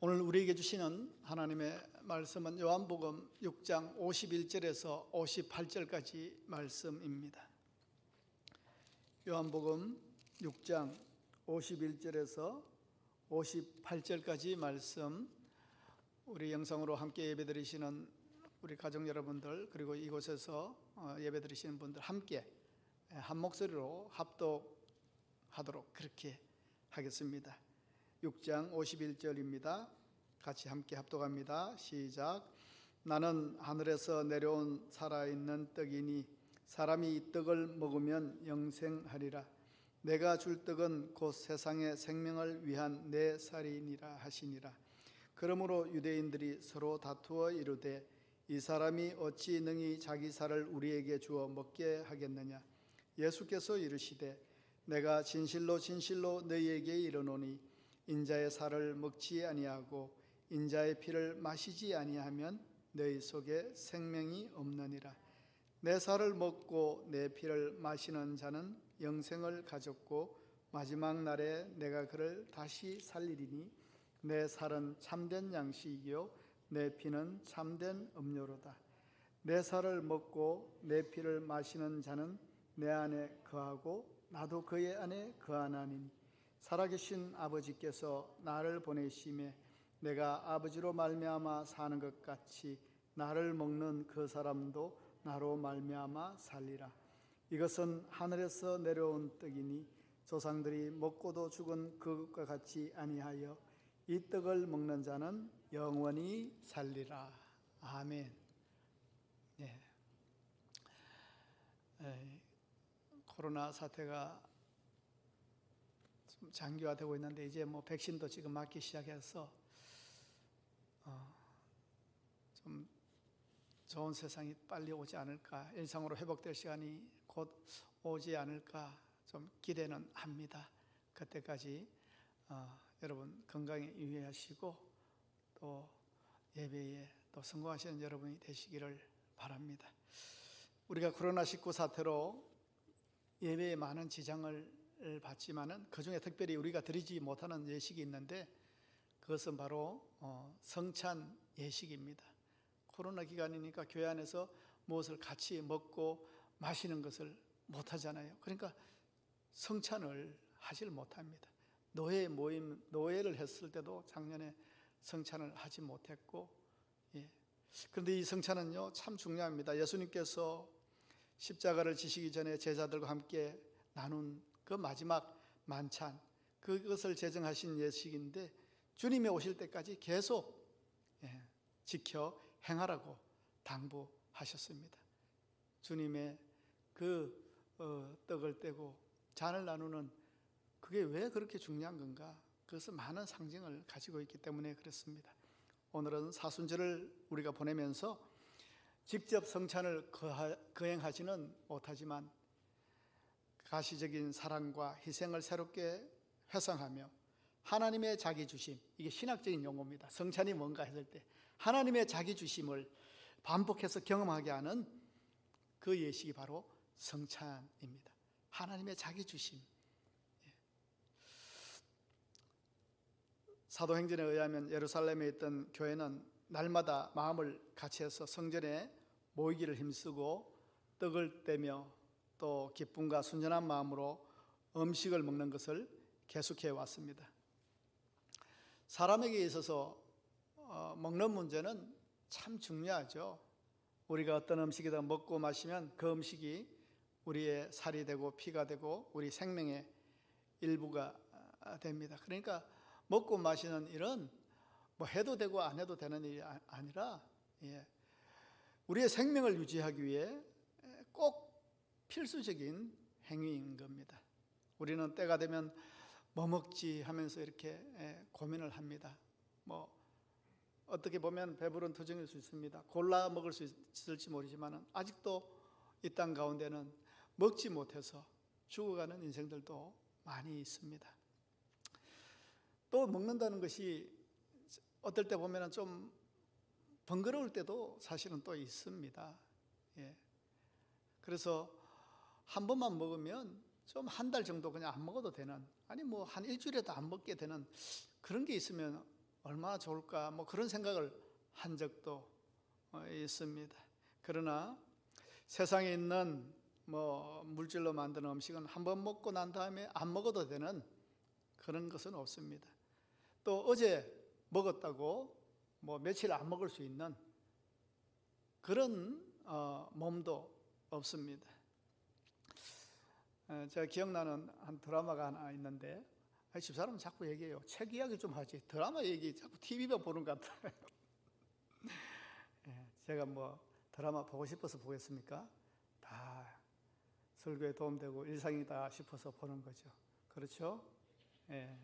오늘 우리에게 주시는 하나님의 말씀은 요한복음 6장 51절에서 58절까지 말씀입니다. 요한복음 6장 51절에서 58절까지 말씀, 우리 영상으로 함께 예배드리시는 우리 가족 여러분들, 그리고 이곳에서 예배드리시는 분들 함께 한 목소리로 합독하도록 그렇게 하겠습니다. 6장 51절입니다. 같이 함께 합독합니다. 시작. 나는 하늘에서 내려온 살아있는 떡이니 사람이 이 떡을 먹으면 영생하리라. 내가 줄 떡은 곧 세상의 생명을 위한 내 살이니라 하시니라. 그러므로 유대인들이 서로 다투어 이르되 이 사람이 어찌 능히 자기 살을 우리에게 주어 먹게 하겠느냐. 예수께서 이르시되 내가 진실로 진실로 너희에게 이르노니 인자의 살을 먹지 아니하고 인자의 피를 마시지 아니하면 너희 속에 생명이 없느니라. 내 살을 먹고 내 피를 마시는 자는 영생을 가졌고 마지막 날에 내가 그를 다시 살리리니 내 살은 참된 양식이요 내 피는 참된 음료로다. 내 살을 먹고 내 피를 마시는 자는 내 안에 거하고 나도 그의 안에 거하나니 살아계신 아버지께서 나를 보내심에 내가 아버지로 말미암아 사는 것 같이 나를 먹는 그 사람도 나로 말미암아 살리라. 이것은 하늘에서 내려온 떡이니 조상들이 먹고도 죽은 그것과 같이 아니하여 이 떡을 먹는 자는 영원히 살리라. 아멘. 네. 코로나 사태가 좀 장기화되고 있는데 이제 백신도 지금 맞기 시작해서 좀 좋은 세상이 빨리 오지 않을까, 일상으로 회복될 시간이 곧 오지 않을까 좀 기대는 합니다. 그때까지 여러분 건강에 유의하시고 또 예배에 또 성공하시는 여러분이 되시기를 바랍니다. 우리가 코로나19 사태로 예배에 많은 지장을 받지만은 그 중에 특별히 우리가 드리지 못하는 예식이 있는데 그것은 바로 성찬 예식입니다. 코로나 기간이니까 교회 안에서 무엇을 같이 먹고 마시는 것을 못하잖아요. 그러니까 성찬을 하질 못합니다. 노예를 했을 때도 작년에 성찬을 하지 못했고, 그런데 이 성찬은요 참 중요합니다. 예수님께서 십자가를 지시기 전에 제자들과 함께 나눈 그 마지막 만찬, 그것을 제정하신 예식인데 주님이 오실 때까지 계속 지켜 행하라고 당부하셨습니다. 주님의 그 떡을 떼고 잔을 나누는 그게 왜 그렇게 중요한 건가? 그것은 많은 상징을 가지고 있기 때문에 그렇습니다. 오늘은 사순절을 우리가 보내면서 직접 성찬을 거행하지는 못하지만 가시적인 사랑과 희생을 새롭게 회상하며 하나님의 자기 주심, 이게 신학적인 용어입니다. 성찬이 뭔가 했을 때 하나님의 자기 주심을 반복해서 경험하게 하는 그 예식이 바로 성찬입니다. 하나님의 자기 주심. 사도행전에 의하면 예루살렘에 있던 교회는 날마다 마음을 같이해서 성전에 모이기를 힘쓰고 떡을 떼며 또 기쁨과 순전한 마음으로 음식을 먹는 것을 계속해 왔습니다. 사람에게 있어서 먹는 문제는 참 중요하죠. 우리가 어떤 음식이든 먹고 마시면 그 음식이 우리의 살이 되고 피가 되고 우리 생명의 일부가 됩니다. 그러니까 먹고 마시는 일은 해도 되고 안 해도 되는 일이 아니라 우리의 생명을 유지하기 위해 꼭 필수적인 행위인 겁니다. 우리는 때가 되면 뭐 먹지 하면서 이렇게 고민을 합니다. 어떻게 보면 배부른 투정일 수 있습니다. 골라 먹을 수 있을지 모르지만 아직도 이 땅 가운데는 먹지 못해서 죽어가는 인생들도 많이 있습니다. 또 먹는다는 것이 어떨 때 보면 좀 번거로울 때도 사실은 또 있습니다. 그래서 한 번만 먹으면 좀 한 달 정도 그냥 안 먹어도 되는, 아니 한 일주일에도 안 먹게 되는 그런 게 있으면 얼마나 좋을까 뭐 그런 생각을 한 적도 있습니다. 그러나 세상에 있는 뭐 물질로 만든 음식은 한번 먹고 난 다음에 안 먹어도 되는 그런 것은 없습니다. 또 어제 먹었다고 뭐 며칠 안 먹을 수 있는 그런 몸도 없습니다. 제가 기억나는 한 드라마가 하나 있는데 집사람은 자꾸 얘기해요. 책 이야기 좀 하지 드라마 얘기 자꾸 TV만 보는 것 같아요. 제가 뭐 드라마 보고 싶어서 보겠습니까? 다 설교에 도움되고 일상이다 싶어서 보는 거죠. 그렇죠? 예.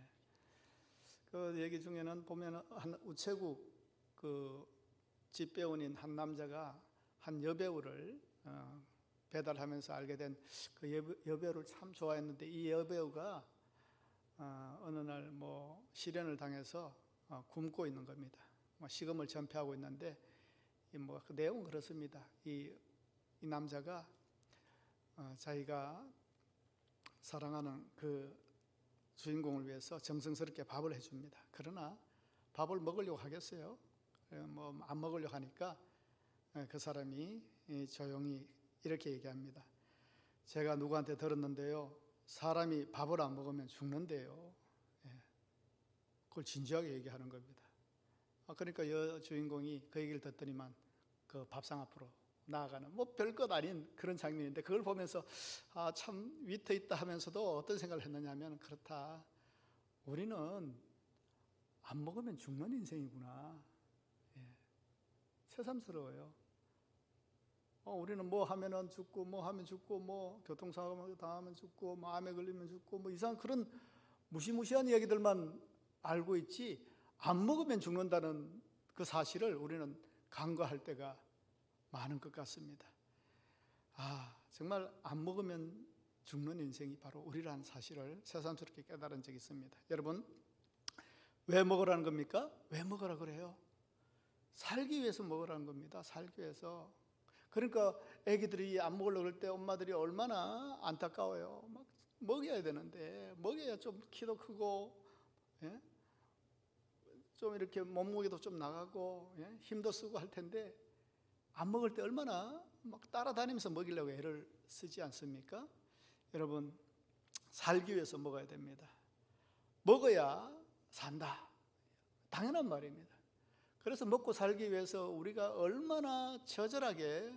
그 얘기 중에는 보면 한 우체국 그 집배원인 한 남자가 한 여배우를 배달하면서 알게 된 그 여배우를 참 좋아했는데 이 여배우가 어느 날 뭐 실연을 당해서 굶고 있는 겁니다. 식음을 전폐하고 있는데 뭐 그 내용은 그렇습니다. 이 남자가 자기가 사랑하는 그 주인공을 위해서 정성스럽게 밥을 해줍니다. 그러나 밥을 먹으려고 하겠어요? 뭐 안 먹으려고 하니까 그 사람이 조용히 이렇게 얘기합니다. 제가 누구한테 들었는데요, 사람이 밥을 안 먹으면 죽는데요. 그걸 진지하게 얘기하는 겁니다. 그러니까 여주인공이 그 얘기를 듣더니만 그 밥상 앞으로 나아가는 뭐 별것 아닌 그런 장면인데 그걸 보면서 참 위트 있다 하면서도 어떤 생각을 했느냐 하면 그렇다. 우리는 안 먹으면 죽는 인생이구나. 새삼스러워요. 우리는 뭐 하면은 죽고 뭐 하면 죽고 뭐 교통사고 당하면 죽고 뭐 암에 걸리면 죽고 뭐 이상한 그런 무시무시한 이야기들만 알고 있지 안 먹으면 죽는다는 그 사실을 우리는 간과할 때가 많은 것 같습니다. 정말 안 먹으면 죽는 인생이 바로 우리라는 사실을 새삼스럽게 깨달은 적이 있습니다. 여러분, 왜 먹으라는 겁니까? 왜 먹으라 그래요? 살기 위해서 먹으라는 겁니다. 살기 위해서. 그러니까 애기들이 안 먹으려고 할 때 엄마들이 얼마나 안타까워요. 막 먹여야 되는데 먹여야 좀 키도 크고 좀 이렇게 몸무게도 좀 나가고 힘도 쓰고 할 텐데 안 먹을 때 얼마나 막 따라다니면서 먹이려고 애를 쓰지 않습니까? 여러분, 살기 위해서 먹어야 됩니다. 먹어야 산다. 당연한 말입니다. 그래서 먹고 살기 위해서 우리가 얼마나 처절하게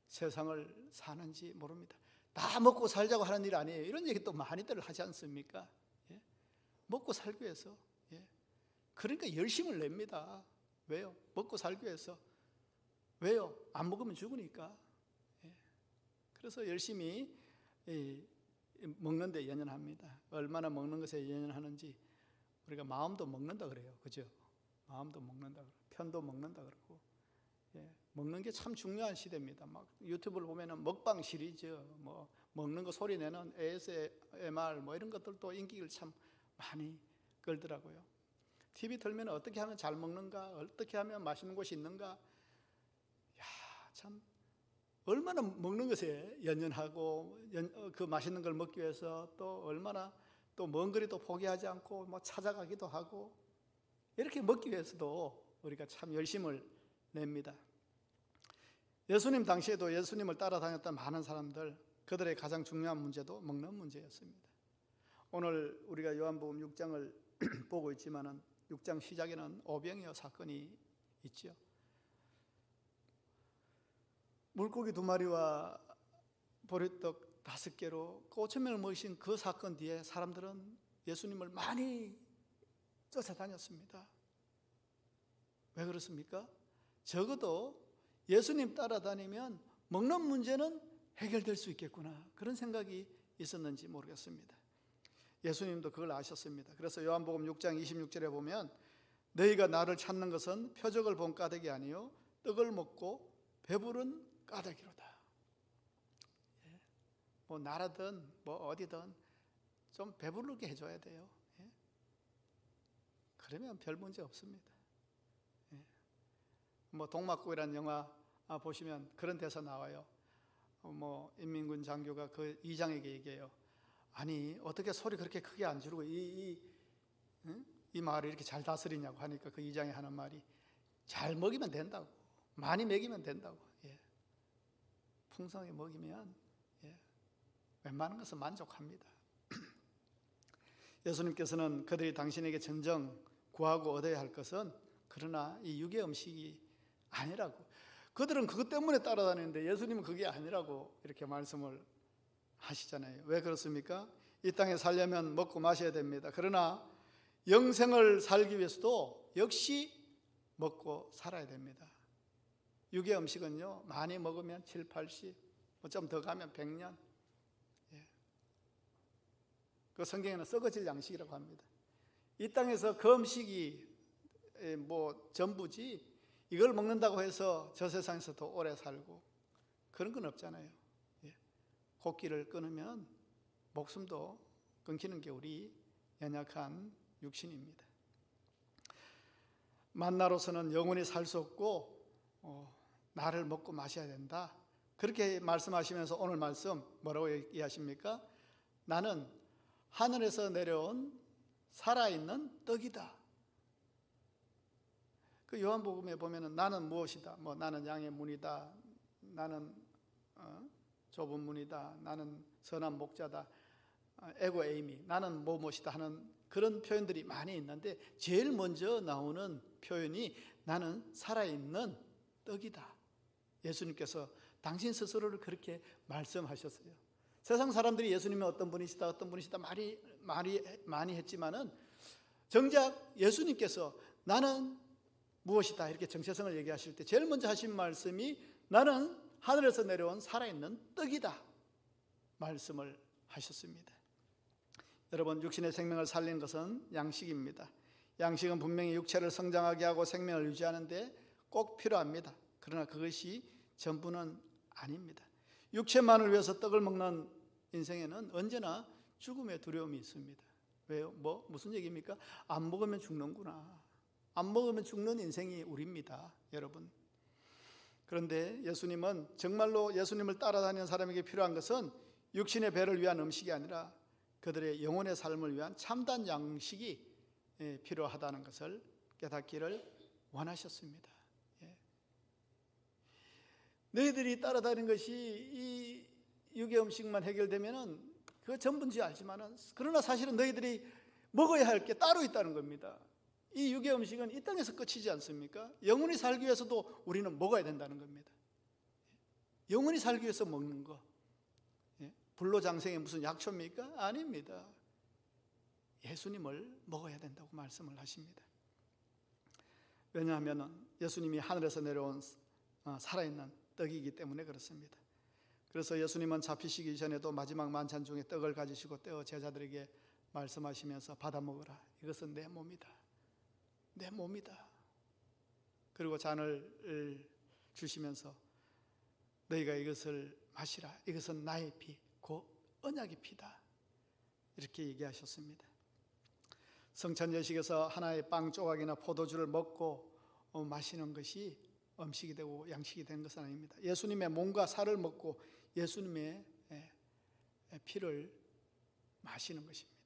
세상을 사는지 모릅니다. 다 먹고 살자고 하는 일 아니에요. 이런 얘기 또 많이들 하지 않습니까? 먹고 살기 위해서. 그러니까 열심을 냅니다. 왜요? 먹고 살기 위해서. 왜요? 안 먹으면 죽으니까. 그래서 열심히 먹는 데 연연합니다. 얼마나 먹는 것에 연연하는지 우리가 마음도 먹는다 그래요. 그죠? 마음도 먹는다 그러고 편도 먹는다 그러고 먹는 게 참 중요한 시대입니다. 막 유튜브를 보면은 먹방 시리즈 뭐 먹는 거 소리 내는 ASMR 뭐 이런 것들도 인기를 참 많이 끌더라고요. TV 틀면 어떻게 하면 잘 먹는가, 어떻게 하면 맛있는 곳이 있는가, 참 얼마나 먹는 것에 연연하고 그 맛있는 걸 먹기 위해서 또 얼마나 또 먼 거리도 포기하지 않고 뭐 찾아가기도 하고 이렇게 먹기 위해서도 우리가 참 열심을 냅니다. 예수님 당시에도 예수님을 따라다녔던 많은 사람들, 그들의 가장 중요한 문제도 먹는 문제였습니다. 오늘 우리가 요한복음 6장을 보고 있지만은 6장 시작에는 오병이어 사건이 있죠. 물고기 2마리와 보리떡 5개로 5,000명을 먹이신 그 사건 뒤에 사람들은 예수님을 많이 쫓아다녔습니다. 왜 그렇습니까? 적어도 예수님 따라다니면 먹는 문제는 해결될 수 있겠구나, 그런 생각이 있었는지 모르겠습니다. 예수님도 그걸 아셨습니다. 그래서 요한복음 6장 26절에 보면 너희가 나를 찾는 것은 표적을 본 까닭이 아니요 떡을 먹고 배부른 까닭이로다. 뭐 나라든 뭐 어디든 좀 배부르게 해줘야 돼요. 그러면 별 문제 없습니다. 뭐 동막국이라는 영화 보시면 그런 대사 나와요. 뭐 인민군 장교가 그 이장에게 얘기해요. 아니 어떻게 소리 그렇게 크게 안 지르고 이 이 마을을 이렇게 잘 다스리냐고 하니까 그 이장이 하는 말이 잘 먹이면 된다고, 많이 먹이면 된다고. 예. 풍성하게 먹이면 웬만한 것은 만족합니다. 예수님께서는 그들이 당신에게 진정 구하고 얻어야 할 것은 그러나 이 육의 음식이 아니라고. 그들은 그것 때문에 따라다니는데 예수님은 그게 아니라고 이렇게 말씀을 하시잖아요. 왜 그렇습니까? 이 땅에 살려면 먹고 마셔야 됩니다. 그러나 영생을 살기 위해서도 역시 먹고 살아야 됩니다. 육의 음식은요, 많이 먹으면 7, 80, 좀 더 가면 100년. 그 성경에는 썩어질 양식이라고 합니다. 이 땅에서 그 음식이 전부지, 이걸 먹는다고 해서 저 세상에서 더 오래 살고 그런 건 없잖아요. 곡기를 끊으면 목숨도 끊기는 게 우리 연약한 육신입니다. 만나로서는 영원히 살 수 없고 나를 먹고 마셔야 된다. 그렇게 말씀하시면서 오늘 말씀 뭐라고 얘기하십니까? 나는 하늘에서 내려온 살아있는 떡이다. 그 요한복음에 보면은 나는 무엇이다, 나는 양의 문이다, 나는 좁은 문이다, 나는 선한 목자다, 에고 에이미, 나는 무엇이다 하는 그런 표현들이 많이 있는데 제일 먼저 나오는 표현이 나는 살아있는 떡이다. 예수님께서 당신 스스로를 그렇게 말씀하셨어요. 세상 사람들이 예수님이 어떤 분이시다 많이 했지만은 정작 예수님께서 나는 무엇이다 이렇게 정체성을 얘기하실 때 제일 먼저 하신 말씀이 나는 하늘에서 내려온 살아있는 떡이다 말씀을 하셨습니다. 여러분, 육신의 생명을 살리는 것은 양식입니다. 양식은 분명히 육체를 성장하게 하고 생명을 유지하는데 꼭 필요합니다. 그러나 그것이 전부는 아닙니다. 육체만을 위해서 떡을 먹는 인생에는 언제나 죽음의 두려움이 있습니다. 왜요? 무슨 얘기입니까? 안 먹으면 죽는구나. 안 먹으면 죽는 인생이 우리입니다, 여러분. 그런데 예수님은 정말로 예수님을 따라다니는 사람에게 필요한 것은 육신의 배를 위한 음식이 아니라 그들의 영혼의 삶을 위한 참된 양식이 필요하다는 것을 깨닫기를 원하셨습니다. 너희들이 따라다니는 것이 이 육의 음식만 해결되면은 그거 전부인지 알지만은 그러나 사실은 너희들이 먹어야 할 게 따로 있다는 겁니다. 이 육의 음식은 이 땅에서 끝이지 않습니까? 영원히 살기 위해서도 우리는 먹어야 된다는 겁니다. 영원히 살기 위해서 먹는 거. 불로장생의 무슨 약초입니까? 아닙니다. 예수님을 먹어야 된다고 말씀을 하십니다. 왜냐하면 예수님이 하늘에서 내려온 살아있는 떡이기 때문에 그렇습니다. 그래서 예수님은 잡히시기 전에도 마지막 만찬 중에 떡을 가지시고 떼어 제자들에게 말씀하시면서 받아 먹으라. 이것은 내 몸이다. 내 몸이다. 그리고 잔을 주시면서 너희가 이것을 마시라. 이것은 나의 피, 곧 언약의 피다. 이렇게 얘기하셨습니다. 성찬 예식에서 하나의 빵 조각이나 포도주를 먹고 마시는 것이 음식이 되고 양식이 되는 것은 아닙니다. 예수님의 몸과 살을 먹고 예수님의 피를 마시는 것입니다.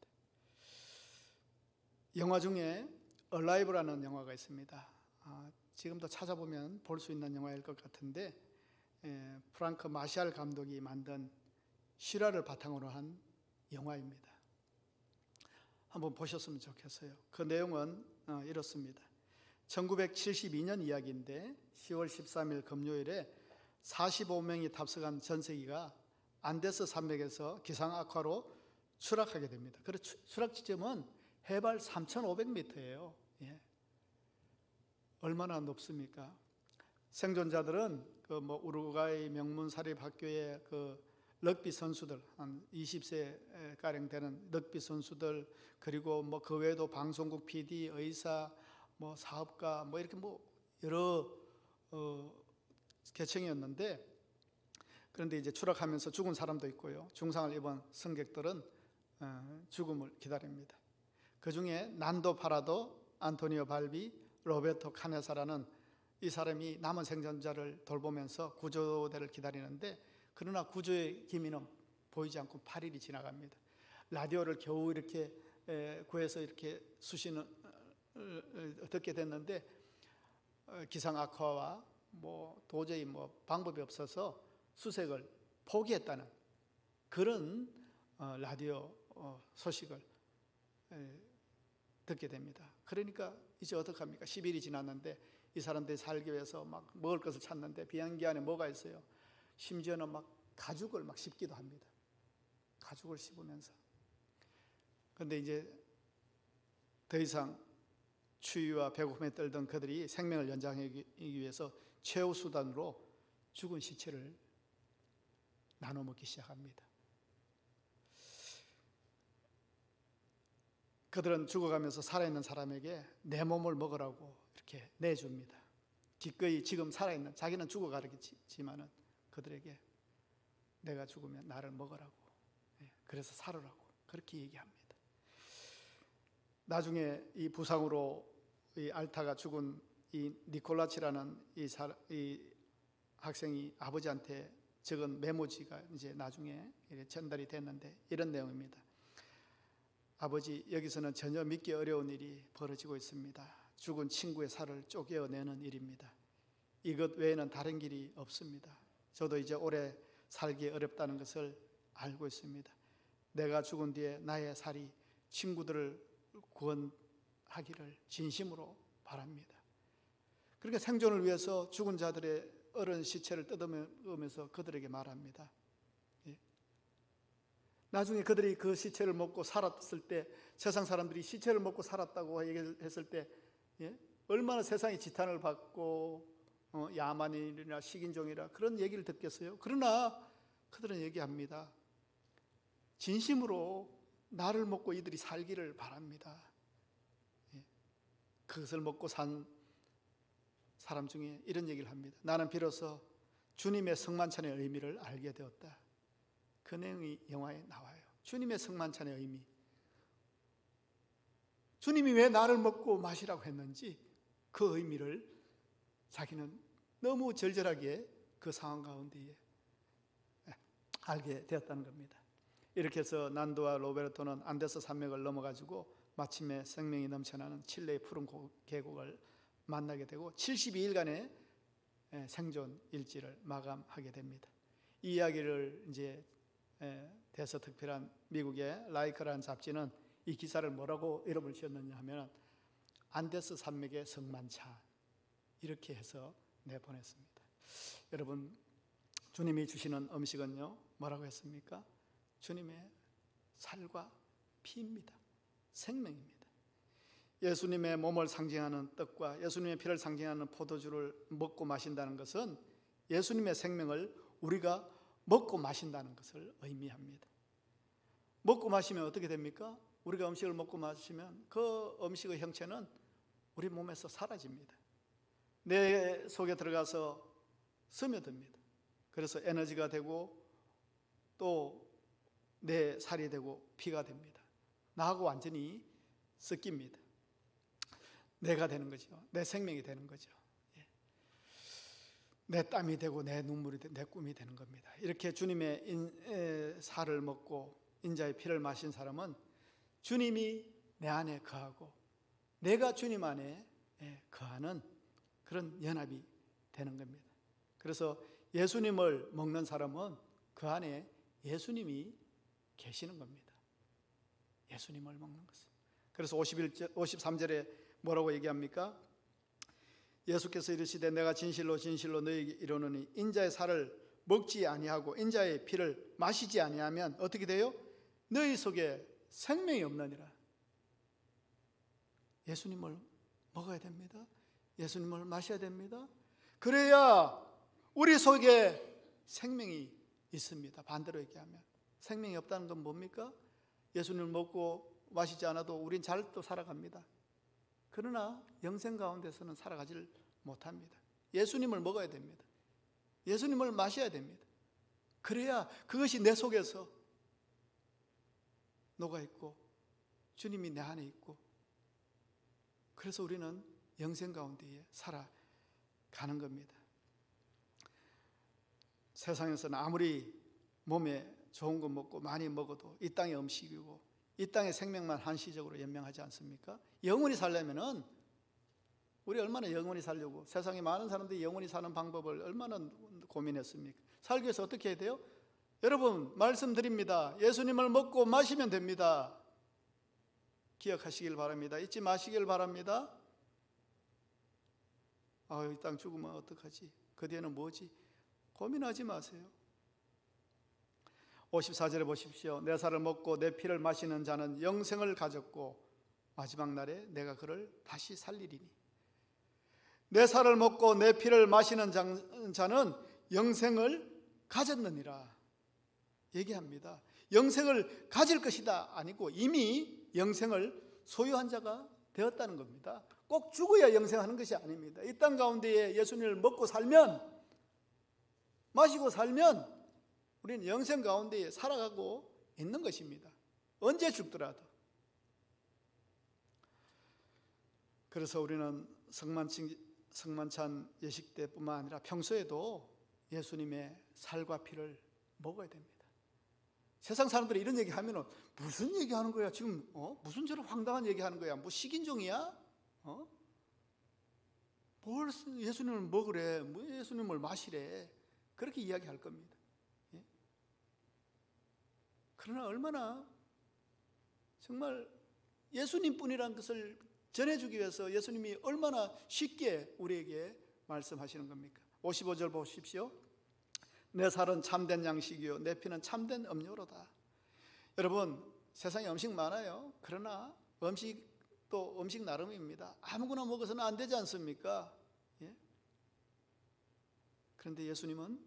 영화 중에 얼라이브라는 영화가 있습니다. 지금도 찾아보면 볼 수 있는 영화일 것 같은데 프랑크 마샬 감독이 만든 실화를 바탕으로 한 영화입니다. 한번 보셨으면 좋겠어요. 그 내용은 이렇습니다. 1972년 이야기인데 10월 13일 금요일에 45명이 탑승한 전세기가 안데스 산맥에서 기상 악화로 추락하게 됩니다. 그 추락 지점은 해발 3,500m예요. 얼마나 높습니까? 생존자들은 우루과이 명문 사립학교의 럭비 선수들, 한 20세 가량 되는 럭비 선수들, 그리고 그 외에도 방송국 PD, 의사, 사업가, 이렇게 여러 계층이었는데, 그런데 이제 추락하면서 죽은 사람도 있고요, 중상을 입은 승객들은 죽음을 기다립니다. 그 중에 난도 파라도, 안토니오 발비, 로베르토 카네사라는 이 사람이 남은 생존자를 돌보면서 구조대를 기다리는데, 그러나 구조의 기미는 보이지 않고 8일이 지나갑니다. 라디오를 겨우 이렇게 구해서 이렇게 수신을 듣게 됐는데 기상 악화와 뭐 도저히 뭐 방법이 없어서 수색을 포기했다는 그런 라디오 소식을 듣게 됩니다. 그러니까 이제 어떡합니까? 10일이 지났는데 이 사람들이 살기 위해서 막 먹을 것을 찾는데 비행기 안에 뭐가 있어요? 심지어는 막 가죽을 막 씹기도 합니다. 가죽을 씹으면서. 그런데 이제 더 이상 추위와 배고픔에 떨던 그들이 생명을 연장하기 위해서 최후 수단으로 죽은 시체를 나눠 먹기 시작합니다. 그들은 죽어가면서 살아있는 사람에게 내 몸을 먹으라고 이렇게 내줍니다. 기꺼이 지금 살아있는, 자기는 죽어가겠지만은 그들에게 내가 죽으면 나를 먹으라고, 그래서 살으라고 그렇게 얘기합니다. 나중에 이 부상으로 이 알타가 죽은 이 니콜라치라는 이 학생이 아버지한테 적은 메모지가 이제 나중에 전달이 됐는데 이런 내용입니다. 아버지, 여기서는 전혀 믿기 어려운 일이 벌어지고 있습니다. 죽은 친구의 살을 쪼개어내는 일입니다. 이것 외에는 다른 길이 없습니다. 저도 이제 오래 살기 어렵다는 것을 알고 있습니다. 내가 죽은 뒤에 나의 살이 친구들을 구원하기를 진심으로 바랍니다. 그러니까 생존을 위해서 죽은 자들의 어른 시체를 뜯어먹으면서 그들에게 말합니다. 나중에 그들이 그 시체를 먹고 살았을 때, 세상 사람들이 시체를 먹고 살았다고 얘기했을 때 얼마나 세상이 지탄을 받고 야만인이나 식인종이라 그런 얘기를 듣겠어요. 그러나 그들은 얘기합니다. 진심으로 나를 먹고 이들이 살기를 바랍니다. 그것을 먹고 산 사람 중에 이런 얘기를 합니다. 나는 비로소 주님의 성만찬의 의미를 알게 되었다. 그 내용이 영화에 나와요. 주님의 성만찬의 의미. 주님이 왜 나를 먹고 마시라고 했는지 그 의미를 자기는 너무 절절하게 그 상황 가운데에 알게 되었다는 겁니다. 이렇게 해서 난도와 로베르토는 안데스 산맥을 넘어가지고 마침내 생명이 넘쳐나는 칠레의 푸른 계곡을 만나게 되고 72일간의 생존 일지를 마감하게 됩니다. 이 이야기를 이제 대서특필한 미국의 라이커라는 잡지는 이 기사를 뭐라고 이름을 지었느냐 하면 안데스 산맥의 성만찬 이렇게 해서 내보냈습니다. 여러분, 주님이 주시는 음식은요 뭐라고 했습니까? 주님의 살과 피입니다. 생명입니다. 예수님의 몸을 상징하는 떡과 예수님의 피를 상징하는 포도주를 먹고 마신다는 것은 예수님의 생명을 우리가 먹고 마신다는 것을 의미합니다. 먹고 마시면 어떻게 됩니까? 우리가 음식을 먹고 마시면 그 음식의 형체는 우리 몸에서 사라집니다. 내 속에 들어가서 스며듭니다. 그래서 에너지가 되고 또 내 살이 되고 피가 됩니다. 나하고 완전히 섞입니다. 내가 되는 거죠. 내 생명이 되는 거죠. 내 땀이 되고 내 눈물이 되고 내 꿈이 되는 겁니다. 이렇게 주님의 살을 먹고 인자의 피를 마신 사람은 주님이 내 안에 거하고 내가 주님 안에 거하는 그런 연합이 되는 겁니다. 그래서 예수님을 먹는 사람은 그 안에 예수님이 계시는 겁니다. 예수님을 먹는 것은. 그래서 53절에 뭐라고 얘기합니까? 예수께서 이르시되 내가 진실로 진실로 너희에게 이르노니 인자의 살을 먹지 아니하고 인자의 피를 마시지 아니하면 어떻게 돼요? 너희 속에 생명이 없느니라. 예수님을 먹어야 됩니다. 예수님을 마셔야 됩니다. 그래야 우리 속에 생명이 있습니다. 반대로 얘기하면 생명이 없다는 건 뭡니까? 예수님을 먹고 마시지 않아도 우린 잘 또 살아갑니다. 그러나 영생 가운데서는 살아가지를 못합니다. 예수님을 먹어야 됩니다. 예수님을 마셔야 됩니다. 그래야 그것이 내 속에서 녹아있고 주님이 내 안에 있고 그래서 우리는 영생 가운데에 살아가는 겁니다. 세상에서는 아무리 몸에 좋은 거 먹고 많이 먹어도 이 땅의 음식이고 이 땅의 생명만 한시적으로 연명하지 않습니까? 영원히 살려면은 우리 얼마나 영원히 살려고, 세상에 많은 사람들이 영원히 사는 방법을 얼마나 고민했습니까? 살기 위해서 어떻게 해야 돼요? 여러분, 말씀드립니다. 예수님을 먹고 마시면 됩니다. 기억하시길 바랍니다. 잊지 마시길 바랍니다. 이 땅 죽으면 어떡하지? 그 뒤에는 뭐지? 고민하지 마세요. 54절에 보십시오. 내 살을 먹고 내 피를 마시는 자는 영생을 가졌고 마지막 날에 내가 그를 다시 살리리니. 내 살을 먹고 내 피를 마시는 자는 영생을 가졌느니라 얘기합니다. 영생을 가질 것이다 아니고 이미 영생을 소유한 자가 되었다는 겁니다. 꼭 죽어야 영생하는 것이 아닙니다. 이 땅 가운데에 예수님을 먹고 살면, 마시고 살면 우리는 영생 가운데에 살아가고 있는 것입니다. 언제 죽더라도. 그래서 우리는 성만찬 예식 때뿐만 아니라 평소에도 예수님의 살과 피를 먹어야 됩니다. 세상 사람들이 이런 얘기하면 무슨 얘기하는 거야? 지금 무슨 저런 황당한 얘기하는 거야? 뭐 식인종이야? 뭘 예수님을 먹으래? 뭐 예수님을 마시래? 그렇게 이야기할 겁니다. 예? 그러나 얼마나 정말 예수님뿐이라는 것을 전해주기 위해서 예수님이 얼마나 쉽게 우리에게 말씀하시는 겁니까? 55절 보십시오. 내 살은 참된 양식이요 내 피는 참된 음료로다. 여러분, 세상에 음식 많아요. 그러나 음식도 음식 나름입니다. 아무거나 먹어서는 안 되지 않습니까? 예? 그런데 예수님은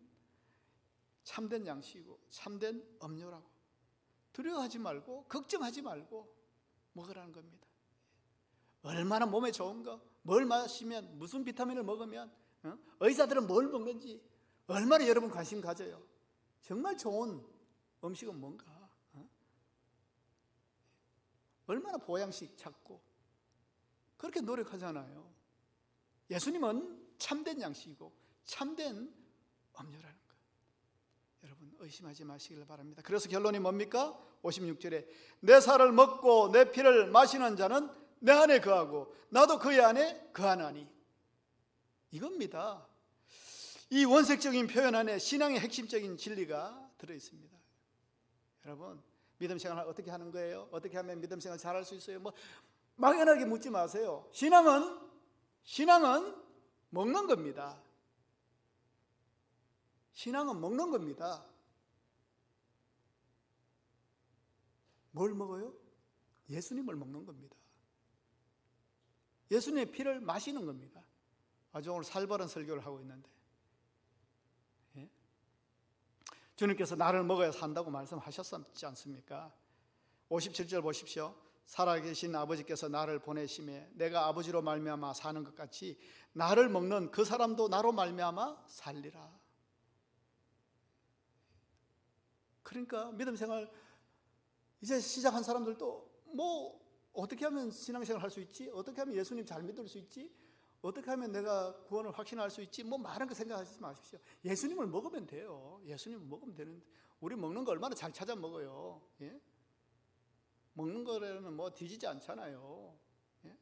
참된 양식이고 참된 음료라고, 두려워하지 말고 걱정하지 말고 먹으라는 겁니다. 얼마나 몸에 좋은가, 뭘 마시면, 무슨 비타민을 먹으면, 의사들은 뭘 먹는지 얼마나 여러분 관심 가져요. 정말 좋은 음식은 뭔가, 얼마나 보양식 찾고 그렇게 노력하잖아요. 예수님은 참된 양식이고 참된 음료라는 것, 여러분 의심하지 마시길 바랍니다. 그래서 결론이 뭡니까? 56절에 내 살을 먹고 내 피를 마시는 자는 내 안에 거하고 나도 그의 안에 거하나니, 이겁니다. 이 원색적인 표현 안에 신앙의 핵심적인 진리가 들어있습니다. 여러분, 믿음 생활을 어떻게 하는 거예요? 어떻게 하면 믿음 생활 잘할 수 있어요? 뭐 막연하게 묻지 마세요. 신앙은 먹는 겁니다. 신앙은 먹는 겁니다. 뭘 먹어요? 예수님을 먹는 겁니다. 예수님의 피를 마시는 겁니다. 아주 오늘 살벌한 설교를 하고 있는데, 예? 주님께서 나를 먹어야 산다고 말씀하셨지 않습니까? 57절 보십시오. 살아계신 아버지께서 나를 보내심에 내가 아버지로 말미암아 사는 것 같이 나를 먹는 그 사람도 나로 말미암아 살리라. 그러니까 믿음 생활 이제 시작한 사람들도 뭐 어떻게 하면 신앙생활 할 수 있지? 어떻게 하면 예수님 잘 믿을 수 있지? 어떻게 하면 내가 구원을 확신할 수 있지? 뭐 많은 거 생각하지 마십시오. 예수님을 먹으면 돼요. 예수님을 먹으면 되는데, 우리 먹는 거 얼마나 잘 찾아 먹어요. 예? 먹는 거에는 뭐 뒤지지 않잖아요. 예?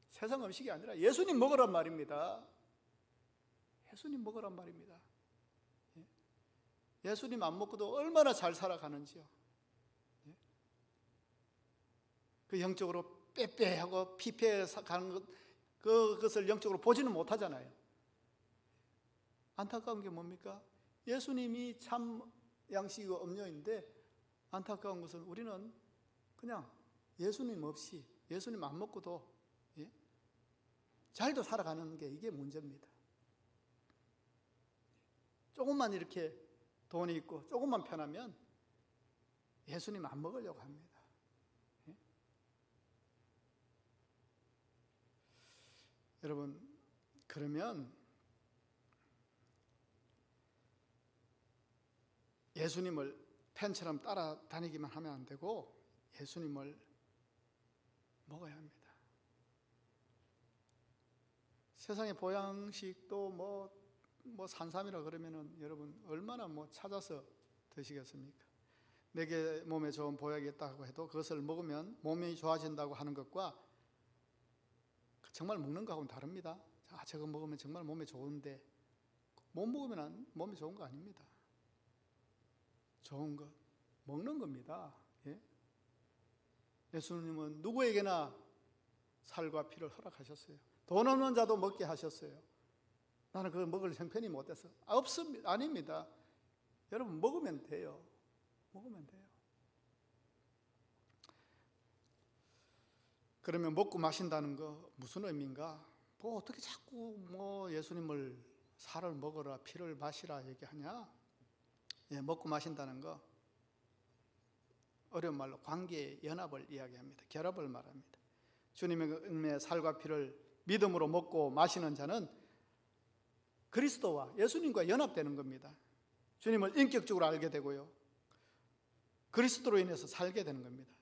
세상 음식이 아니라 예수님 먹으란 말입니다. 예수님 먹으란 말입니다. 예? 예수님 안 먹고도 얼마나 잘 살아가는지요. 예? 그 영적으로 빼빼하고 피폐해 가는 것, 그것을 영적으로 보지는 못하잖아요. 안타까운 게 뭡니까? 예수님이 참 양식이고 음료인데 안타까운 것은 우리는 그냥 예수님 없이, 예수님 안 먹고도 잘도 살아가는 게 이게 문제입니다. 조금만 이렇게 돈이 있고 조금만 편하면 예수님 안 먹으려고 합니다. 여러분, 그러면 예수님을 팬처럼 따라다니기만 하면 안 되고 예수님을 먹어야 합니다. 세상의 보양식도 뭐 산삼이라 그러면은 여러분 얼마나 뭐 찾아서 드시겠습니까? 내게 몸에 좋은 보약이 있다고 해도 그것을 먹으면 몸이 좋아진다고 하는 것과 정말 먹는 거하고는 다릅니다. 저거 먹으면 정말 몸에 좋은데 못 먹으면 몸에 좋은 거 아닙니다. 좋은 것 먹는 겁니다. 예? 예수님은 누구에게나 살과 피를 허락하셨어요. 돈 없는 자도 먹게 하셨어요. 나는 그걸 먹을 형편이 못해서 없습니다. 아닙니다. 여러분 먹으면 돼요. 먹으면 돼요. 그러면 먹고 마신다는 거 무슨 의미인가? 뭐 어떻게 자꾸 예수님을 살을 먹어라 피를 마시라 얘기하냐? 예, 먹고 마신다는 거 어려운 말로 관계의 연합을 이야기합니다. 결합을 말합니다. 주님의 살과 피를 믿음으로 먹고 마시는 자는 그리스도와 예수님과 연합되는 겁니다. 주님을 인격적으로 알게 되고요. 그리스도로 인해서 살게 되는 겁니다.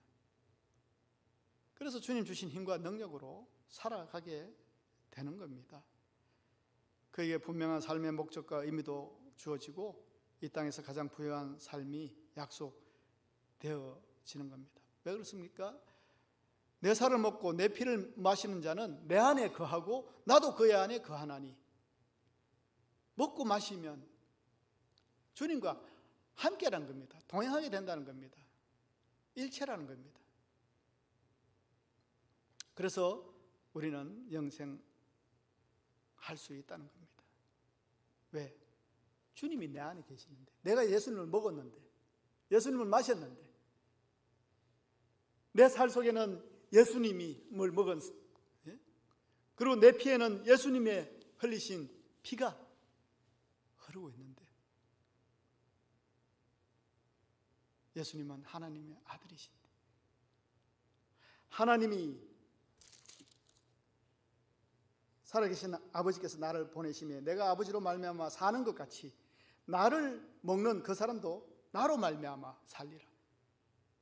그래서 주님 주신 힘과 능력으로 살아가게 되는 겁니다. 그에게 분명한 삶의 목적과 의미도 주어지고 이 땅에서 가장 부유한 삶이 약속되어지는 겁니다. 왜 그렇습니까? 내 살을 먹고 내 피를 마시는 자는 내 안에 거하고 나도 그의 안에 거하나니 먹고 마시면 주님과 함께라는 겁니다. 동행하게 된다는 겁니다. 일체라는 겁니다. 그래서 우리는 영생할 수 있다는 겁니다. 왜? 주님이 내 안에 계시는데, 내가 예수님을 먹었는데, 예수님을 마셨는데, 내 살 속에는 예수님을 먹은, 그리고 내 피에는 예수님의 흘리신 피가 흐르고 있는데, 예수님은 하나님의 아들이신데, 하나님이 살아계신 아버지께서 나를 보내심에 내가 아버지로 말미암아 사는 것 같이 나를 먹는 그 사람도 나로 말미암아 살리라.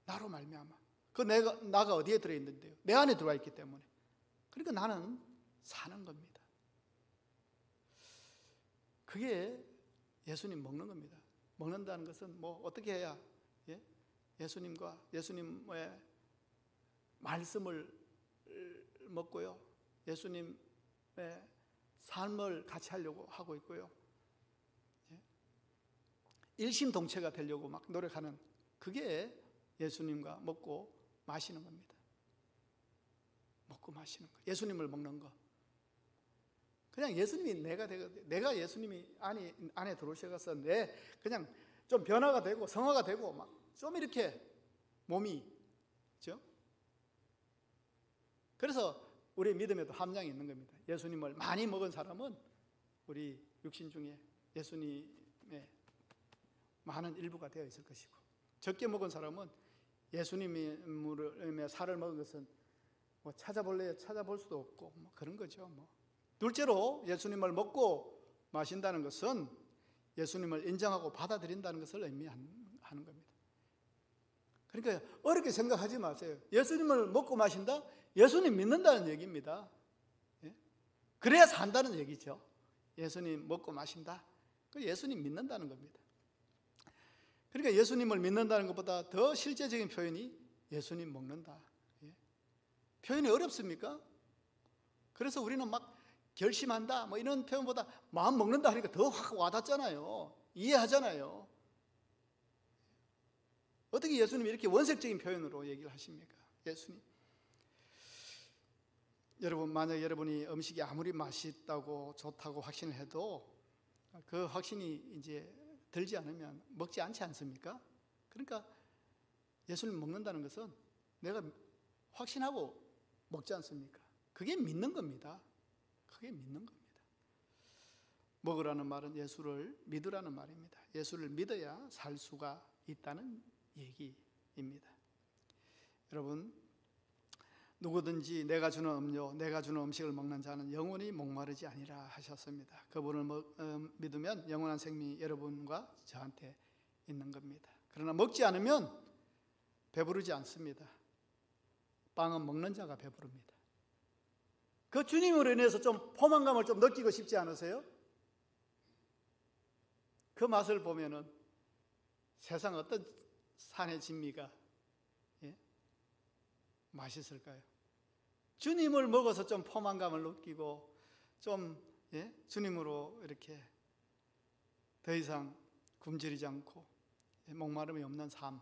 나로 말미암아. 그 나가 어디에 들어있는데요? 내 안에 들어와 있기 때문에. 그러니까 나는 사는 겁니다. 그게 예수님 먹는 겁니다. 먹는다는 것은 어떻게 해야 예수님과 예수님의 말씀을 먹고요. 예수님의 삶을 같이 하려고 하고 있고요. 일심동체가 되려고 막 노력하는 그게 예수님과 먹고 마시는 겁니다. 먹고 마시는 거. 예수님을 먹는 거. 그냥 예수님이 내가 예수님이 안에 들어오셔서 그냥 좀 변화가 되고 성화가 되고 막 좀 이렇게 몸이 그렇죠? 그래서 우리 믿음에도 함량이 있는 겁니다. 예수님을 많이 먹은 사람은 우리 육신 중에 예수님의 많은 일부가 되어 있을 것이고, 적게 먹은 사람은 예수님의 살을 먹은 것은 찾아볼래요? 찾아볼 수도 없고 그런 거죠. 둘째로 예수님을 먹고 마신다는 것은 예수님을 인정하고 받아들인다는 것을 의미하는 겁니다. 그러니까 어렵게 생각하지 마세요. 예수님을 먹고 마신다? 예수님 믿는다는 얘기입니다. 그래야 산다는 얘기죠. 예수님 먹고 마신다? 그 예수님 믿는다는 겁니다. 그러니까 예수님을 믿는다는 것보다 더 실제적인 표현이 예수님 먹는다. 표현이 어렵습니까? 그래서 우리는 막 결심한다 이런 표현보다 마음 먹는다 하니까 더 확 와닿잖아요. 이해하잖아요. 어떻게 예수님이 이렇게 원색적인 표현으로 얘기를 하십니까? 예수님. 여러분, 만약 여러분이 음식이 아무리 맛있다고 좋다고 확신을 해도 그 확신이 이제 들지 않으면 먹지 않지 않습니까? 그러니까 예수님 먹는다는 것은 내가 확신하고 먹지 않습니까? 그게 믿는 겁니다. 그게 믿는 겁니다. 먹으라는 말은 예수를 믿으라는 말입니다. 예수를 믿어야 살 수가 있다는 얘기입니다. 여러분, 누구든지 내가 주는 음료, 내가 주는 음식을 먹는 자는 영원히 목마르지 아니라 하셨습니다. 그분을 믿으면 영원한 생명이 여러분과 저한테 있는 겁니다. 그러나 먹지 않으면 배부르지 않습니다. 빵은 먹는 자가 배부릅니다. 그 주님으로 인해서 좀 포만감을 좀 느끼고 싶지 않으세요? 그 맛을 보면은 세상 어떤 산의 진미가 맛있을까요? 주님을 먹어서 좀 포만감을 느끼고 좀 주님으로 이렇게 더 이상 굶주리지 않고 목마름이 없는 삶.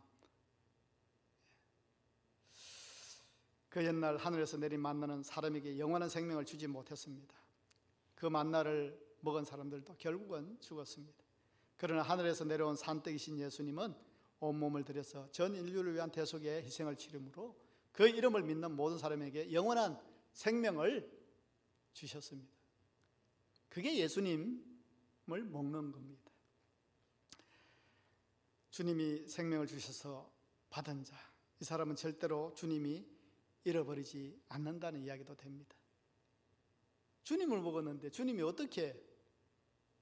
그 옛날 하늘에서 내린 만나는 사람에게 영원한 생명을 주지 못했습니다. 그 만나를 먹은 사람들도 결국은 죽었습니다. 그러나 하늘에서 내려온 산떡이신 예수님은 온몸을 들여서 전 인류를 위한 대속의 희생을 치름으로 그 이름을 믿는 모든 사람에게 영원한 생명을 주셨습니다. 그게 예수님을 먹는 겁니다. 주님이 생명을 주셔서 받은 자, 이 사람은 절대로 주님이 잃어버리지 않는다는 이야기도 됩니다. 주님을 먹었는데 주님이 어떻게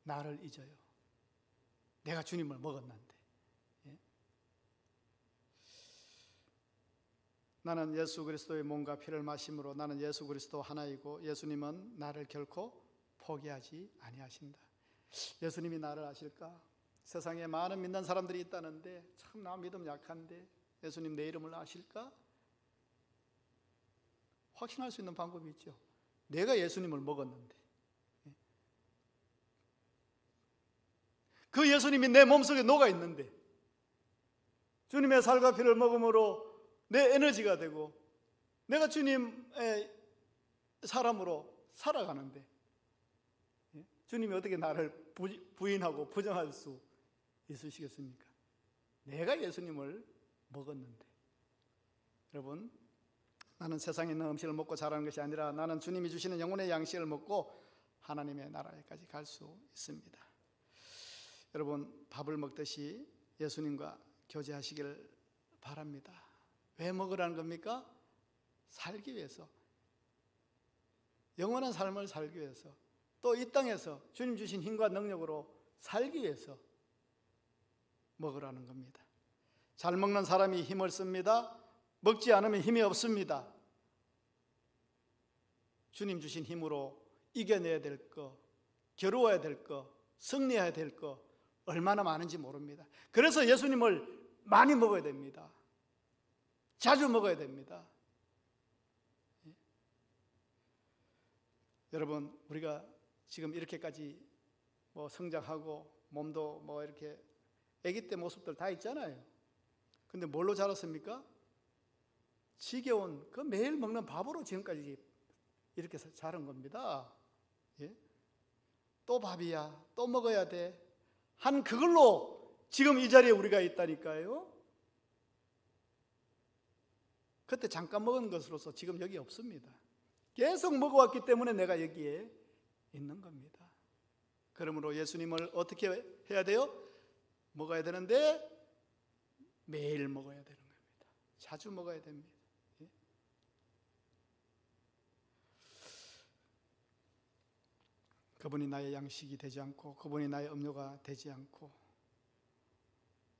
나를 잊어요? 내가 주님을 먹었는데. 나는 예수 그리스도의 몸과 피를 마심으로 나는 예수 그리스도 하나이고 예수님은 나를 결코 포기하지 아니하신다. 예수님이 나를 아실까? 세상에 많은 믿는 사람들이 있다는데 참 나 믿음 약한데 예수님 내 이름을 아실까? 확신할 수 있는 방법이 있죠. 내가 예수님을 먹었는데 그 예수님이 내 몸속에 녹아 있는데 주님의 살과 피를 먹음으로 내 에너지가 되고 내가 주님의 사람으로 살아가는데 주님이 어떻게 나를 부인하고 부정할 수 있으시겠습니까? 내가 예수님을 먹었는데. 여러분, 나는 세상에 있는 음식을 먹고 자라는 것이 아니라 나는 주님이 주시는 영혼의 양식을 먹고 하나님의 나라에까지 갈 수 있습니다. 여러분, 밥을 먹듯이 예수님과 교제하시길 바랍니다. 왜 먹으라는 겁니까? 살기 위해서, 영원한 삶을 살기 위해서, 또 이 땅에서 주님 주신 힘과 능력으로 살기 위해서 먹으라는 겁니다. 잘 먹는 사람이 힘을 씁니다. 먹지 않으면 힘이 없습니다. 주님 주신 힘으로 이겨내야 될 거, 겨루어야 될 거, 승리해야 될 거 얼마나 많은지 모릅니다. 그래서 예수님을 많이 먹어야 됩니다. 자주 먹어야 됩니다. 여러분, 우리가 지금 이렇게까지 성장하고 몸도 이렇게 아기 때 모습들 다 있잖아요. 근데 뭘로 자랐습니까? 지겨운 그 매일 먹는 밥으로 지금까지 이렇게 자란 겁니다. 또 밥이야, 또 먹어야 돼. 한 그걸로 지금 이 자리에 우리가 있다니까요. 그때 잠깐 먹은 것으로서 지금 여기 없습니다. 계속 먹어왔기 때문에 내가 여기에 있는 겁니다. 그러므로 예수님을 어떻게 해야 돼요? 먹어야 되는데 매일 먹어야 되는 겁니다. 자주 먹어야 됩니다. 그분이 나의 양식이 되지 않고 그분이 나의 음료가 되지 않고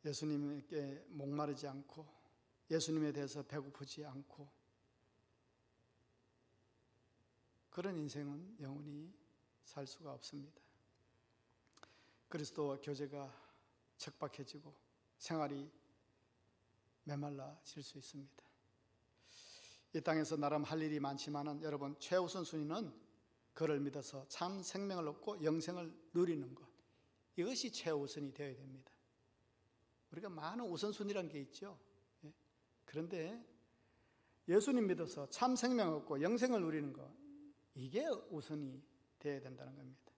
예수님께 목마르지 않고 예수님에 대해서 배고프지 않고 그런 인생은 영원히 살 수가 없습니다. 그리스도와 교제가 척박해지고 생활이 메말라질 수 있습니다. 이 땅에서 나름 할 일이 많지만은 여러분, 최우선 순위는 그를 믿어서 참 생명을 얻고 영생을 누리는 것, 이것이 최우선이 되어야 됩니다. 우리가 많은 우선순위라는 게 있죠. 그런데 예수님 믿어서 참 생명을 얻고 영생을 누리는 것, 이게 우선이 되어야 된다는 겁니다.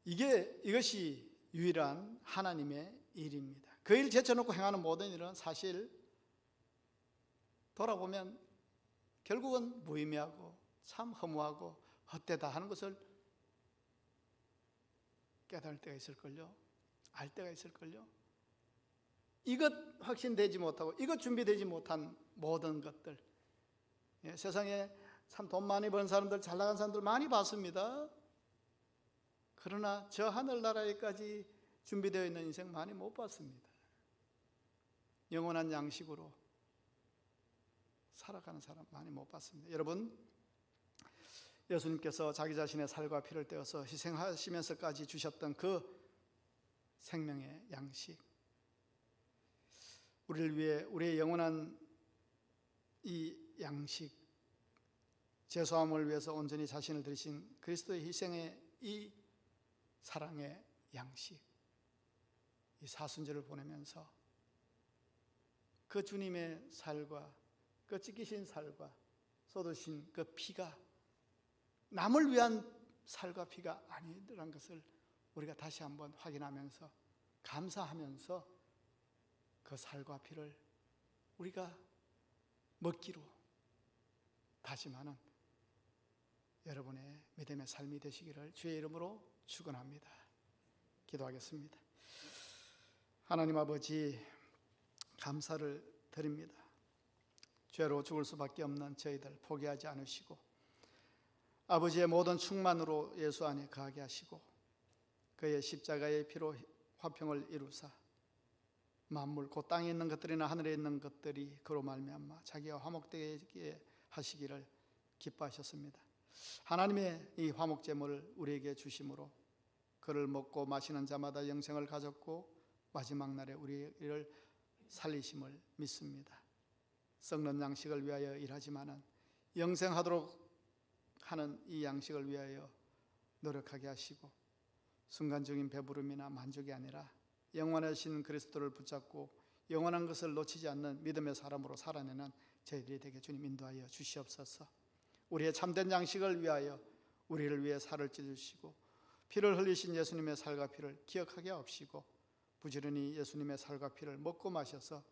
이것이 유일한 하나님의 일입니다. 그 일 제쳐놓고 행하는 모든 일은 사실 돌아보면 결국은 무의미하고 참 허무하고 헛되다 하는 것을 깨달을 때가 있을걸요. 알 때가 있을걸요. 이것 확신되지 못하고 이것 준비되지 못한 모든 것들, 세상에 참 돈 많이 버는 사람들, 잘 나간 사람들 많이 봤습니다. 그러나 저 하늘나라에까지 준비되어 있는 인생 많이 못 봤습니다. 영원한 양식으로 살아가는 사람 많이 못 봤습니다. 여러분, 예수님께서 자기 자신의 살과 피를 떼어서 희생하시면서까지 주셨던 그 생명의 양식, 우리를 위해 우리의 영원한 이 양식, 죄사함을 위해서 온전히 자신을 드리신 그리스도의 희생의 이 사랑의 양식, 이 사순절을 보내면서 그 주님의 살과 그 찢기신 살과 쏟으신 그 피가 남을 위한 살과 피가 아니라는 것을 우리가 다시 한번 확인하면서 감사하면서 그 살과 피를 우리가 먹기로 다짐하는 여러분의 믿음의 삶이 되시기를 주의 이름으로 축원합니다. 기도하겠습니다. 하나님 아버지, 감사를 드립니다. 죄로 죽을 수밖에 없는 저희들 포기하지 않으시고 아버지의 모든 충만으로 예수 안에 거하게 하시고 그의 십자가의 피로 화평을 이루사 만물 곧 땅에 있는 것들이나 하늘에 있는 것들이 그로 말미암아 자기와 화목되게 하시기를 기뻐하셨습니다. 하나님의 이 화목제물을 우리에게 주심으로 그를 먹고 마시는 자마다 영생을 가졌고 마지막 날에 우리를 살리심을 믿습니다. 썩는 양식을 위하여 일하지만은 영생하도록 하는 이 양식을 위하여 노력하게 하시고 순간적인 배부름이나 만족이 아니라 영원하신 그리스도를 붙잡고 영원한 것을 놓치지 않는 믿음의 사람으로 살아내는 저희들이 되게 주님 인도하여 주시옵소서. 우리의 참된 양식을 위하여 우리를 위해 살을 찢으시고 피를 흘리신 예수님의 살과 피를 기억하게 하옵시고 부지런히 예수님의 살과 피를 먹고 마셔서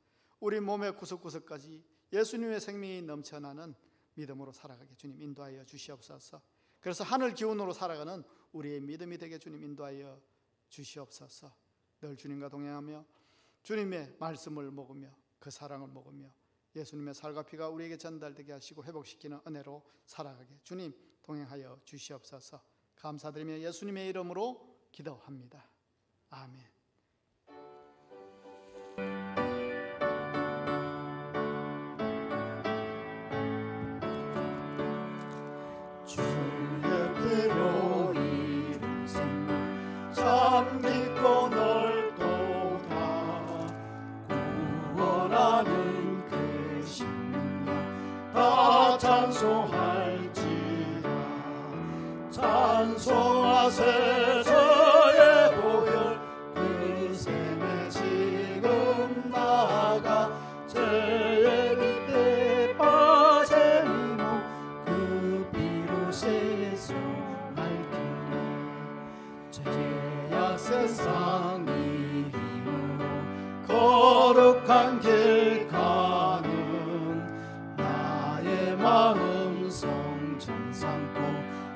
우리 몸의 구석구석까지 예수님의 생명이 넘쳐나는 믿음으로 살아가게 주님 인도하여 주시옵소서. 그래서 하늘 기운으로 살아가는 우리의 믿음이 되게 주님 인도하여 주시옵소서. 늘 주님과 동행하며 주님의 말씀을 먹으며 그 사랑을 먹으며 예수님의 살과 피가 우리에게 전달되게 하시고 회복시키는 은혜로 살아가게 주님 동행하여 주시옵소서. 감사드리며 예수님의 이름으로 기도합니다. 아멘. 주의 피로 이룬 생명 참 깊고 넓도다. 구원하는 그 신명 다 찬송할지라. 찬송하세 저의 보혈 그 샘에 지금 나아가 죄의 깃대 빠진 이몸 그 피로 씻어 맑히네. 죄악 세상이 힘으로 거룩한 길 가는 나의 마음 성전 삼고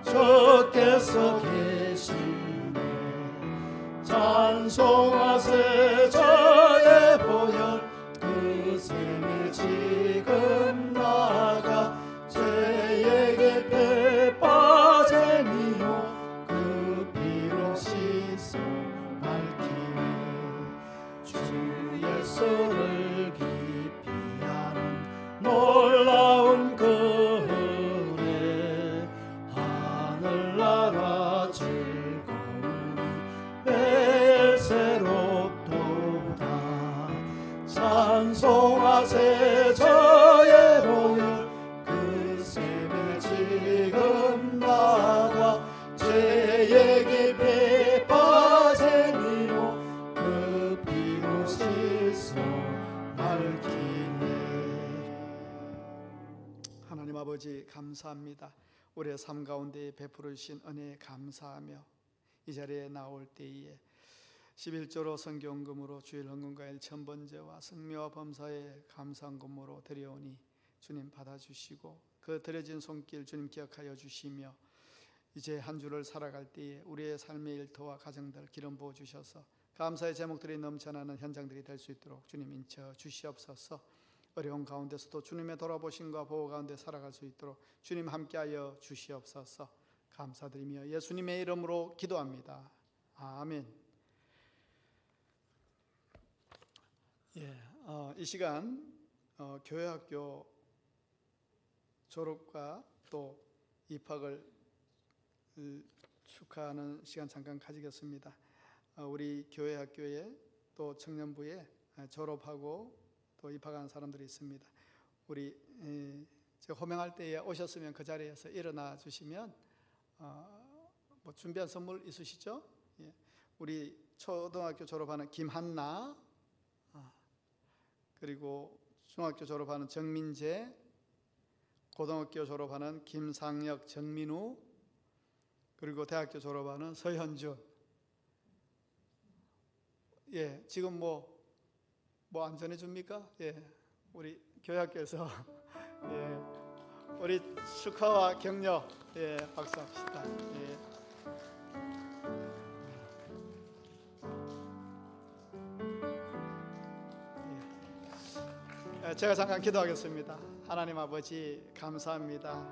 주께서 계시네. 찬송하세 저의 보혈 그 샘에 지금 나아가 죄의 깃에 빠진 이요 그 피로 씻어 맑히네. 주 예수를 깊이 아는 놀라운 그 은혜 하늘나라 즐거움이 매일 새롭도다. 찬송하세 저의 보혈 그 샘에 지금 나아가 죄의 깊이 빠진 이로 그 피로 씻어 맑히네. 하나님 아버지 감사합니다. 우리의 삶 가운데 베풀어 주신 은혜에 감사하며 이 자리에 나올 때에 11조로 성경금으로 주일 헌금과일 천번제와 성묘와 범사의 감사헌금으로 드려오니 주님 받아주시고 그 드려진 손길 주님 기억하여 주시며 이제 한 주를 살아갈 때에 우리의 삶의 일터와 가정들 기름 부어 주셔서 감사의 제목들이 넘쳐나는 현장들이 될 수 있도록 주님 인쳐 주시옵소서. 어려운 가운데서도 주님의 돌아보심과 보호 가운데 살아갈 수 있도록 주님 함께하여 주시옵소서. 감사드리며 예수님의 이름으로 기도합니다. 아멘. 이 시간 교회학교 졸업과 또 입학을 축하하는 시간 잠깐 가지겠습니다. 우리 교회학교에 또 청년부에 졸업하고 또 입학한 사람들이 있습니다. 우리 제가 호명할 때에 오셨으면 그 자리에서 일어나 주시면 뭐 준비한 선물 있으시죠? 예. 우리 초등학교 졸업하는 김한나, 그리고 중학교 졸업하는 정민재, 고등학교 졸업하는 김상혁, 정민우, 그리고 대학교 졸업하는 서현준. 예, 지금 뭐 안 전해줍니까? 예, 우리 교회학교에서 예, 우리 축하와 격려, 예, 박수합시다. 예. 제가 잠깐 기도하겠습니다. 하나님 아버지 감사합니다.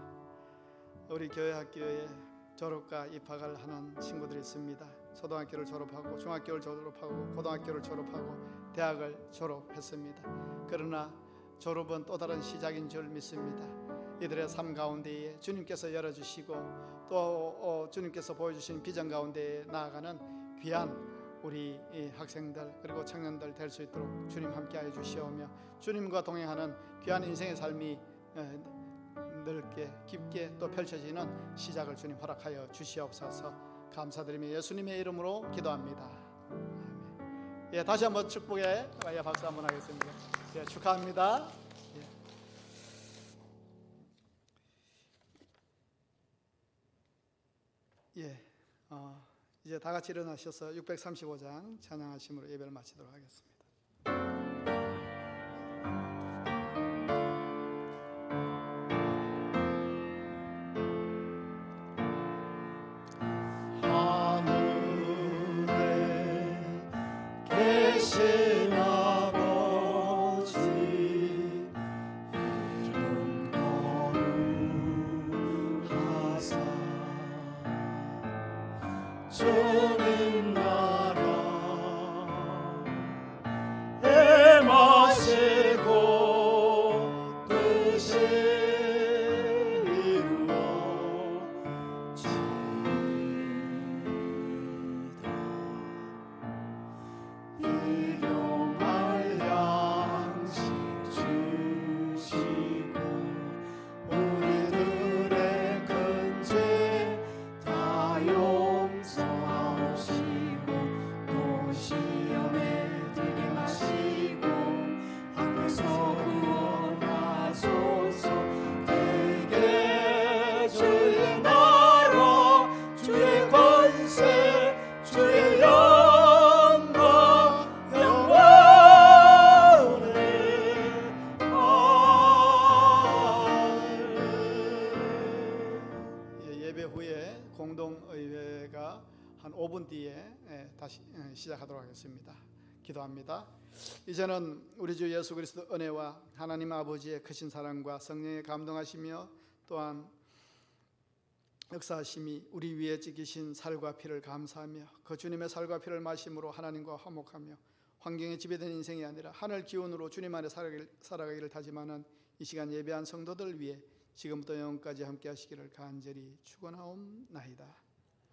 우리 교회 학교에 졸업과 입학을 하는 친구들이 있습니다. 초등학교를 졸업하고 중학교를 졸업하고 고등학교를 졸업하고 대학을 졸업했습니다. 그러나 졸업은 또 다른 시작인 줄 믿습니다. 이들의 삶 가운데에 주님께서 열어주시고 또 주님께서 보여주신 비전 가운데에 나아가는 귀한 우리 학생들 그리고 청년들 될 수 있도록 주님 함께하여 주시오며 주님과 동행하는 귀한 인생의 삶이 넓게 깊게 또 펼쳐지는 시작을 주님 허락하여 주시옵소서. 감사드리며 예수님의 이름으로 기도합니다. 아멘. 예, 다시 한번 축복의 박수 한번 하겠습니다. 예, 축하합니다. 이제 다 같이 일어나셔서 635장 찬양하심으로 예배를 마치도록 하겠습니다. 계신 아버지 이름 거룩하사 주님 나라 행하시고 뜻이 일용할 양식 주시고 우리들의 큰 죄 다 용서하시고 또 시험에 들게 마시고 악에서 구원하소서. 되게 주의 나라 주의 권세 주의 예배 후에 공동의회가 한 5분 뒤에 다시 시작하도록 하겠습니다. 기도합니다. 이제는 우리 주 예수 그리스도 은혜와 하나님 아버지의 크신 사랑과 성령의 감동하시며 또한 역사하심이 우리 위에 찍히신 살과 피를 감사하며 그 주님의 살과 피를 마심으로 하나님과 화목하며 환경에 지배된 인생이 아니라 하늘 기운으로 주님 안에 살아가기를 다짐하는 이 시간 예배한 성도들 위해 지금부터 영원까지 함께 하시기를 간절히 축원하옵나이다.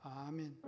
아멘.